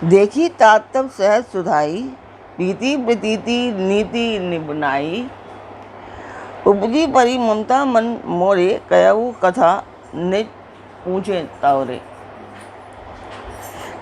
देखी तात तब सहज सुधाई, प्रीति प्रतीति नीति निबनाई। उपजी परी ममता मन मोरे, कहऊ कथा निज पूछे तौरे।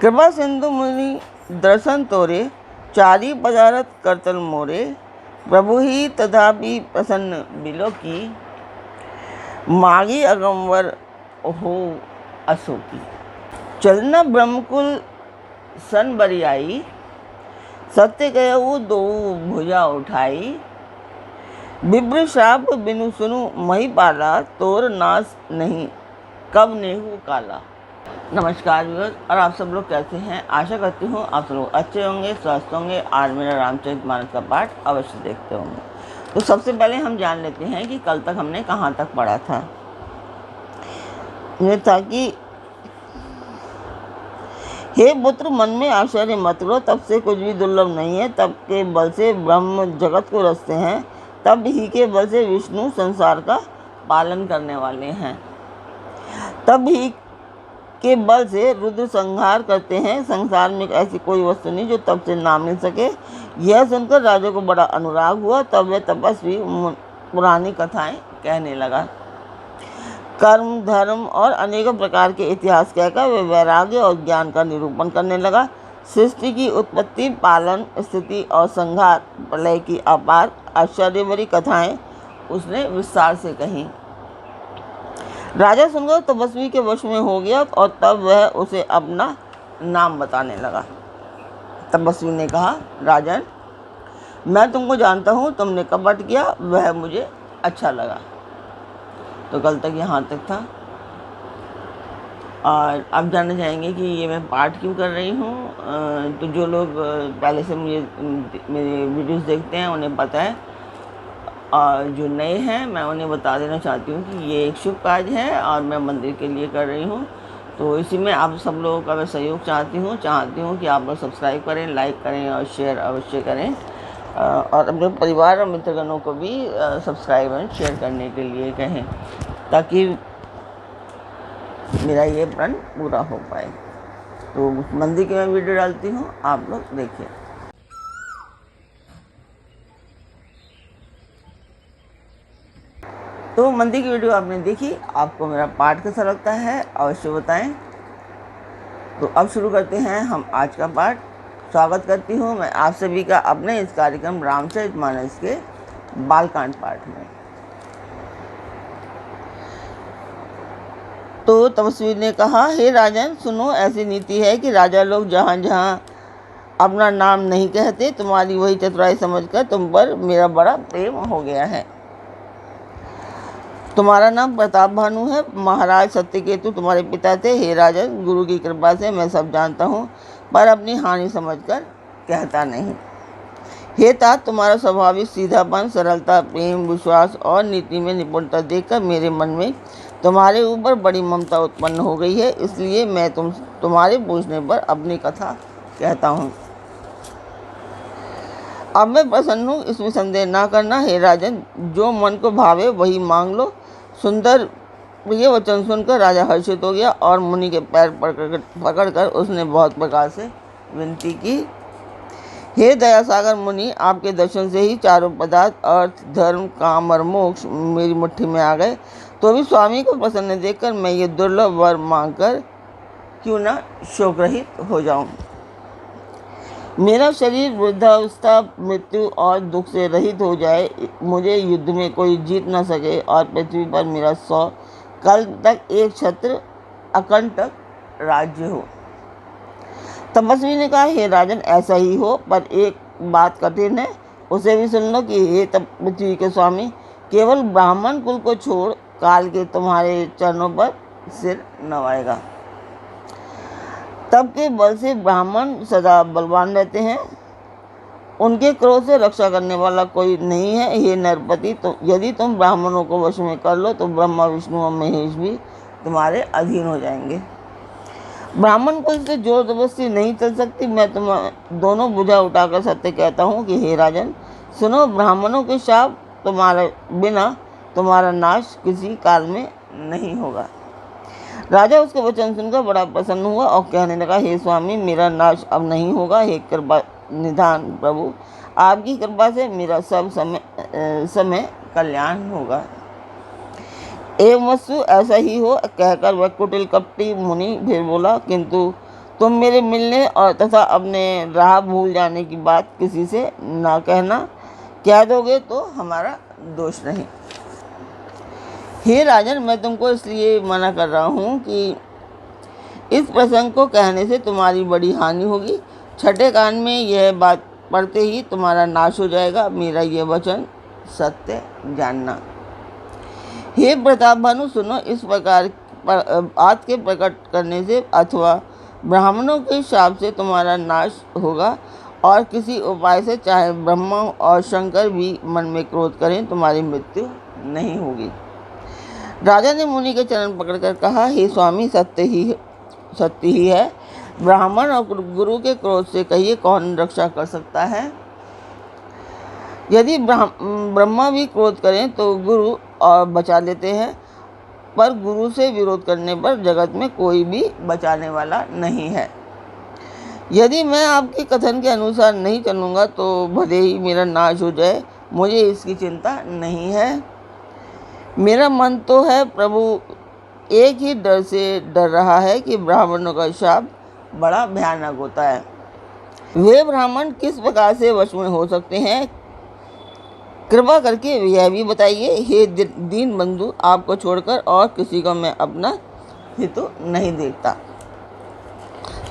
कृपा सिंधु मुनि दर्शन तोरे, चारी पदारथ करतल मोरे। प्रभु ही तथापि प्रसन्न बिलो की, मागी अगंवर हो असो की। चलना ब्रह्मकुल सन बरियाई, सत्य कहऊ दो भुजा उठाई। विप्र शाप बिनु सुनु महिपाला, तोर नाश नहीं कब नेहू काला। नमस्कार व्यूअर्स, और आप सब लोग कैसे हैं? आशा करती हूँ आप सब लोग अच्छे होंगे, स्वस्थ होंगे। आज मेरा रामचरितमानस का पाठ अवश्य देखते होंगे। तो सबसे पहले हम जान लेते हैं कि कल तक हमने कहाँ तक पढ़ा था। ये था कि हे पुत्र, मन में आश्चर्य मत करो, तब से कुछ भी दुर्लभ नहीं है। तब के बल से ब्रह्म जगत को रचते हैं, तब ही के बल से विष्णु संसार का पालन करने वाले हैं। तब ही के बल से रुद्र संहार करते हैं। संसार में ऐसी कोई वस्तु नहीं जो तब से ना मिल सके। यह सुनकर राजा को बड़ा अनुराग हुआ। तब वह तपस्वी पुरानी कथाएं कहने लगा। कर्म, धर्म और अनेकों प्रकार के इतिहास कहकर वे वैराग्य और ज्ञान का निरूपण करने लगा। सृष्टि की उत्पत्ति, पालन, स्थिति और संहार, प्रलय की अपार आश्चर्यभरी कथाएं उसने विस्तार से कही। राजा सुनकर तपस्वी के वश में हो गया और तब वह उसे अपना नाम बताने लगा। तपस्वी ने कहा, राजन, मैं तुमको जानता हूँ, तुमने कपट किया, वह मुझे अच्छा लगा। तो कल तक यहाँ तक था। और अब जानना चाहेंगे कि ये मैं पाठ क्यों कर रही हूँ। तो जो लोग पहले से मेरे वीडियोस देखते हैं उन्हें पता है, और जो नए हैं मैं उन्हें बता देना चाहती हूँ कि ये एक शुभ कार्य है और मैं मंदिर के लिए कर रही हूँ। तो इसी में आप सब लोगों का मैं सहयोग चाहती हूँ कि आप लोग सब्सक्राइब करें, लाइक करें और शेयर अवश्य करें, और अपने परिवार और मित्रगणों को भी सब्सक्राइब और शेयर करने के लिए कहें, ताकि मेरा ये प्रण पूरा हो पाए। तो मंदिर की मैं वीडियो डालती हूँ, आप लोग देखिए। तो मंदिर की वीडियो आपने देखी, आपको मेरा पाठ कैसा लगता है अवश्य बताएं। तो अब शुरू करते हैं हम आज का पाठ। स्वागत करती हूँ मैं आप सभी का अपने इस कार्यक्रम रामचरितमानस के बालकांड पाठ में। तो तपस्वी ने कहा, हे राजन, सुनो, ऐसी नीति है कि राजा लोग जहाँ जहाँ अपना नाम नहीं कहते, तुम्हारी वही चतुराई समझकर तुम पर मेरा बड़ा प्रेम हो गया है। तुम्हारा नाम प्रताप भानु है। महाराज सत्यकेतु तुम्हारे पिता थे। हे राजन, गुरु की कृपा से मैं सब जानता हूँ, पर अपनी हानि समझकर कहता नहीं। हे तात, तुम्हारा स्वाभाविक सीधापन, सरलता, प्रेम, विश्वास और नीति में निपुणता देखकर मेरे मन में तुम्हारे ऊपर बड़ी ममता उत्पन्न हो गई है। इसलिए मैं तुम्हारे पूछने पर अपनी कथा कहता हूँ। अब मैं प्रसन्न हूँ, इसमें संदेह ना करना। हे राजन, जो मन को भावे वही मांग लो। सुंदर ये वचन सुनकर राजा हर्षित हो गया और मुनि के पैर पकड़कर उसने बहुत प्रकार से विनती की। हे दयासागर मुनि, आपके दर्शन से ही चारों पदार्थ, अर्थ, धर्म, काम और मोक्ष मेरी मुट्ठी में आ गए। तो भी स्वामी को प्रसन्न देखकर मैं ये दुर्लभ वर मांगकर क्यों न शोक रहित हो जाऊं। मेरा शरीर वृद्धावस्था, मृत्यु और दुख से रहित हो जाए, मुझे युद्ध में कोई जीत न सके और पृथ्वी पर मेरा 100 कल तक एक छत्र अकंटक राज्य हो। तपस्वी ने कहा, हे राजन, ऐसा ही हो, पर एक बात कठिन है, उसे भी सुन लो कि हे पृथ्वी के स्वामी, केवल ब्राह्मण कुल को छोड़ काल के तुम्हारे चरणों पर सिर नवाएगा। तब के बल से ब्राह्मण सदा बलवान रहते हैं, उनके क्रोध से रक्षा करने वाला कोई नहीं है। हे नरपति, तो यदि तुम ब्राह्मणों को वश में कर लो तो ब्रह्मा, विष्णु और महेश भी तुम्हारे अधीन हो जाएंगे। ब्राह्मण कुल से जोर जबरदस्ती नहीं चल सकती। मैं तुम दोनों भुजा उठाकर सत्य कहता हूँ कि हे राजन, सुनो, ब्राह्मणों के शाप तुम्हारे बिना तुम्हारा नाश किसी काल में नहीं होगा। राजा उसका वचन सुनकर बड़ा प्रसन्न हुआ और कहने लगा, हे स्वामी, मेरा नाश अब नहीं होगा। हे कृपा निधान प्रभु, आपकी कृपा से मेरा सब समय कल्याण होगा। एवं वस्तु ऐसा ही हो, कहकर वह कुटिल कपटी मुनि फिर बोला, किंतु तुम मेरे मिलने और तथा अपने राह भूल जाने की बात किसी से ना कहना। कह दोगे तो हमारा दोष नहीं। हे राजन, मैं तुमको इसलिए मना कर रहा हूँ कि इस प्रसंग को कहने से तुम्हारी बड़ी हानि होगी। छठे कान में यह बात पढ़ते ही तुम्हारा नाश हो जाएगा। मेरा यह वचन सत्य जानना। हे प्रताप भानु, सुनो, इस प्रकार बात के प्रकट करने से अथवा ब्राह्मणों के शाप से तुम्हारा नाश होगा, और किसी उपाय से चाहे ब्रह्मा और शंकर भी मन में क्रोध करें, तुम्हारी मृत्यु नहीं होगी। राजा ने मुनि के चरण पकड़कर कहा, हे स्वामी, सत्य ही है। ब्राह्मण और गुरु के क्रोध से कहिए कौन रक्षा कर सकता है। यदि ब्रह्मा भी क्रोध करें तो गुरु और बचा लेते हैं, पर गुरु से विरोध करने पर जगत में कोई भी बचाने वाला नहीं है। यदि मैं आपके कथन के अनुसार नहीं चलूँगा तो भले ही मेरा नाश हो जाए, मुझे इसकी चिंता नहीं है। मेरा मन तो है प्रभु एक ही डर से डर रहा है कि ब्राह्मणों का शाप बड़ा भयानक होता है। वे ब्राह्मण किस प्रकार से वश में हो सकते हैं, कृपा करके यह भी बताइए। हे दीन बंधु, आपको छोड़कर और किसी को मैं अपना हित नहीं देखता।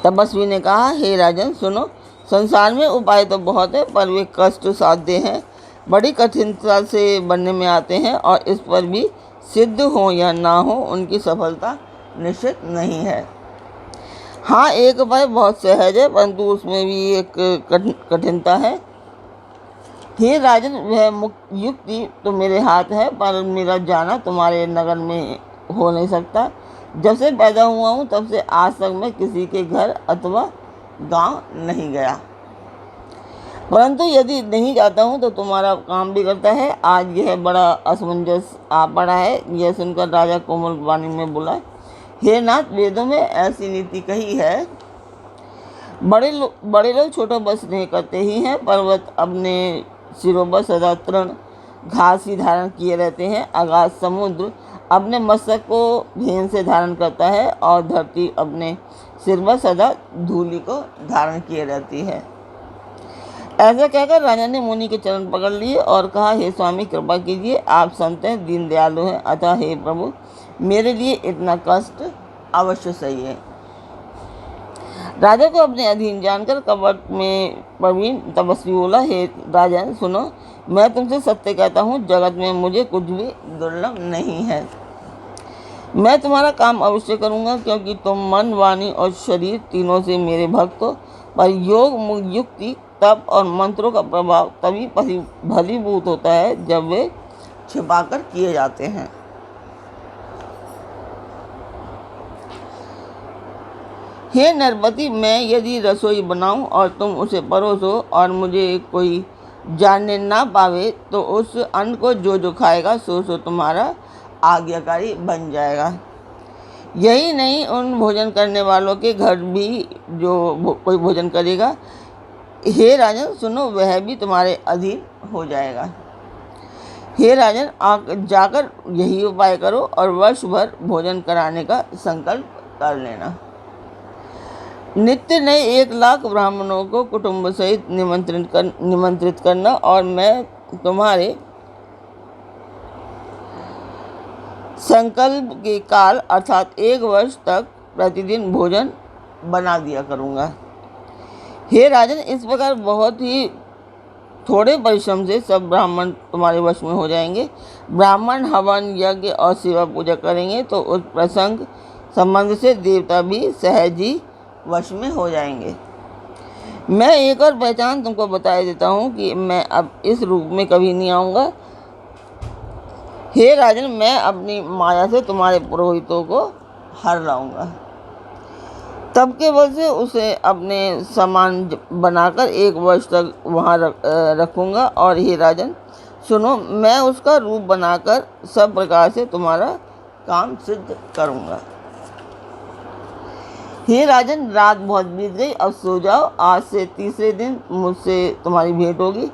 तपस्वी ने कहा, हे राजन, सुनो, संसार में उपाय तो बहुत है, पर वे कष्ट साध्य हैं, बड़ी कठिनता से बनने में आते हैं, और इस पर भी सिद्ध हो या ना हो उनकी सफलता निश्चित नहीं है। हाँ, एक उपाय बहुत सहज है, परंतु उसमें भी एक कठिनता है। हे राजन, वह युक्ति तो मेरे हाथ है, पर मेरा जाना तुम्हारे नगर में हो नहीं सकता। जब से पैदा हुआ हूँ तब से आज तक मैं किसी के घर अथवा गांव नहीं गया, परंतु यदि नहीं जाता हूँ तो तुम्हारा काम भी करता है। आज यह बड़ा असमंजस आ पड़ा है। यह सुनकर राजा कोमल वाणी में बोला, हे नाथ, वेदों में ऐसी नीति कही है, बड़े लोग छोटों पर स्नेह करते ही हैं। पर्वत अपने सिरों पर सदा तृण घास ही धारण किए रहते हैं। आकाश समुद्र अपने मस्तक को भेन से धारण करता है, और धरती अपने सिर पर सदा धूलि को धारण किए रहती है। ऐसा कहकर राजा ने मुनि के चरण पकड़ लिए और कहा, हे स्वामी, कृपा कीजिए, आप संत हैं, दीन दयालु हैं, अतः हे प्रभु, मेरे लिए इतना कष्ट अवश्य सही है। राजा को अपने अधीन जानकर कपट में प्रवीण तपस्वी बोला, हे राजन, सुनो, मैं तुमसे सत्य कहता हूँ, जगत में मुझे कुछ भी दुर्लभ नहीं है। मैं तुम्हारा काम अवश्य करूँगा, क्योंकि तुम मन, वाणी और शरीर तीनों से मेरे भक्त हो। पर योग, युक्ति, तप और मंत्रों का प्रभाव तभी फलीभूत होता है जब वे छिपाकर किए जाते हैं। हे नरपति, मैं यदि रसोई बनाऊं और तुम उसे परोसो और मुझे कोई जानने ना पावे, तो उस अन्न को जो खाएगा सो तुम्हारा आज्ञाकारी बन जाएगा। यही नहीं, उन भोजन करने वालों के घर भी जो कोई भोजन करेगा, हे राजन, सुनो, वह भी तुम्हारे अधीन हो जाएगा। हे राजन, जाकर यही उपाय करो और वर्ष भर भोजन कराने का संकल्प कर लेना। नित्य नए 1 लाख ब्राह्मणों को कुटुंब सहित निमंत्रित करना, और मैं तुम्हारे संकल्प के काल अर्थात 1 वर्ष तक प्रतिदिन भोजन बना दिया करूँगा। हे राजन, इस प्रकार बहुत ही थोड़े परिश्रम से सब ब्राह्मण तुम्हारे वश में हो जाएंगे। ब्राह्मण हवन, यज्ञ और सेवा पूजा करेंगे तो उस प्रसंग संबंध से देवता भी सहज ही वश में हो जाएंगे। मैं एक और पहचान तुमको बता देता हूँ कि मैं अब इस रूप में कभी नहीं आऊँगा। हे राजन, मैं अपनी माया से तुम्हारे पुरोहितों को हर लाऊंगा, तब के बल से उसे अपने समान बनाकर 1 वर्ष तक वहाँ रखूँगा। और हे राजन, सुनो, मैं उसका रूप बनाकर सब प्रकार से तुम्हारा काम सिद्ध करूँगा। हे राजन, रात बहुत बीत गई, अब सो जाओ। आज से तीसरे दिन मुझसे तुम्हारी भेंट होगी।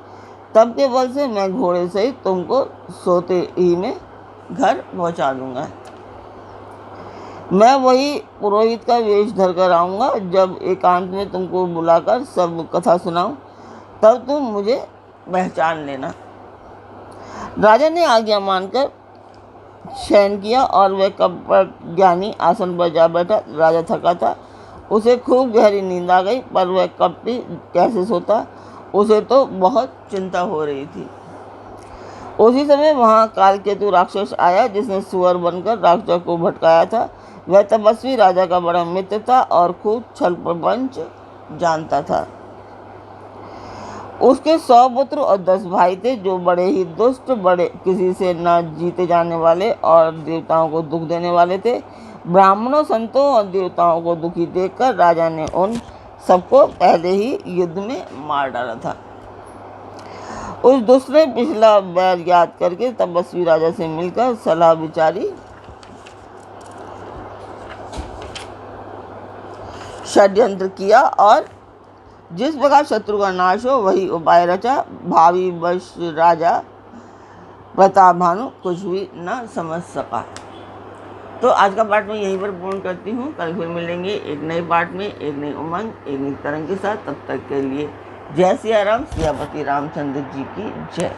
तब के बल से मैं घोड़े सहित तुमको सोते ही में घर पहुंचा दूंगा। मैं वही पुरोहित का वेश धर कर आऊँगा। जब एकांत में तुमको बुलाकर सब कथा सुनाऊं, तब तुम मुझे पहचान लेना। राजा ने आज्ञा मानकर शयन किया और वह कपट ज्ञानी आसन पर जा बैठा। राजा थका था, उसे खूब गहरी नींद आ गई, पर वह कपटी कैसे सोता, उसे तो बहुत चिंता हो रही थी। उसी समय वहाँ कालकेतु राक्षस आया, जिसने सुअर बनकर राक्षस को भटकाया था। वह तपस्वी राजा का बड़ा मित्र था और खूब छल प्रपंच जानता था। उसके 100 पुत्र और 10 भाई थे, जो बड़े ही दुष्ट, बड़े किसी से न जीते जाने वाले और देवताओं को दुख देने वाले थे। ब्राह्मणों, संतों और देवताओं को दुखी देखकर राजा ने उन सबको पहले ही युद्ध में मार डाला था। उस दुष्ट ने पिछला बैर याद करके तपस्वी राजा से मिलकर सलाह विचारी, षड्यंत्र किया और जिस प्रकार शत्रु का नाश हो वही उपाय रचा। भावी वश राजा प्रताप भानु कुछ भी न समझ सका। तो आज का पाठ मैं यहीं पर पूर्ण करती हूँ। कल फिर मिलेंगे एक नए पाठ में, एक नई उमंग, एक नई तरंग के साथ। तब तक के लिए जय सिया राम, सियापति रामचंद्र जी की जय।